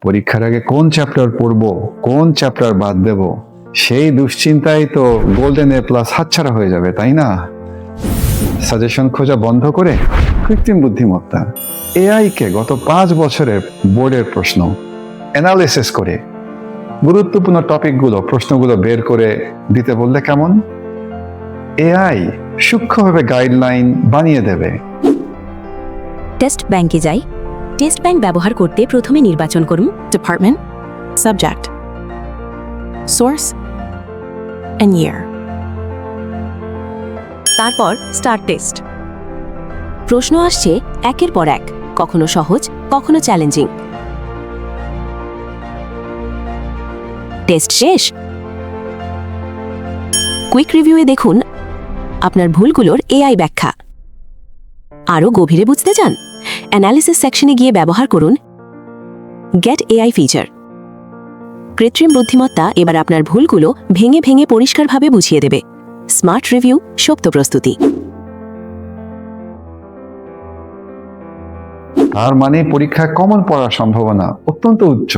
পরীক্ষার আগে কোন চ্যাপ্টার পড়বো, কোন চ্যাপ্টার বাদ দেব, সেই দুশ্চিন্তায় তো গোল্ডেন এ প্লাস হাতছাড়া হয়ে যাবে, তাই না? সাজেশন খোঁজা বন্ধ করে কৃত্রিম বুদ্ধিমত্তা এআই কে গত 5 বছরের বোর্ডের প্রশ্ন অ্যানালিসিস করে গুরুত্বপূর্ণ প্রশ্নগুলো বের করে দিতে বললে কেমন? এআই সূক্ষ্মভাবে গাইডলাইন বানিয়ে দেবে। টেস্ট ব্যাংকে যাই। টেস্ট ব্যাংক ব্যবহার করতে প্রথমে নির্বাচন করুন ডিপার্টমেন্ট, সাবজেক্ট, সোর্স এন্ড ইয়ার। তারপর স্টার্ট টেস্ট। প্রশ্ন আসছে একের পর এক, কখনো সহজ, কখনো চ্যালেঞ্জিং। টেস্ট শেষ। কুইক রিভিউয়ে দেখুন আপনার ভুলগুলোর এআই ব্যাখ্যা। আরও গভীরে বুঝতে চান? অ্যানালিসিস সেকশনে গিয়ে ব্যবহার করুন গেট এআই ফিচার। কৃত্রিম বুদ্ধিমত্তা এবার আপনার ভুলগুলো ভেঙে ভেঙে পরিষ্কারভাবে বুঝিয়ে দেবে। স্মার্ট রিভিউ, শক্ত প্রস্তুতি। তার মানে পরীক্ষায় কমন পড়ার সম্ভাবনা অত্যন্ত উচ্চ।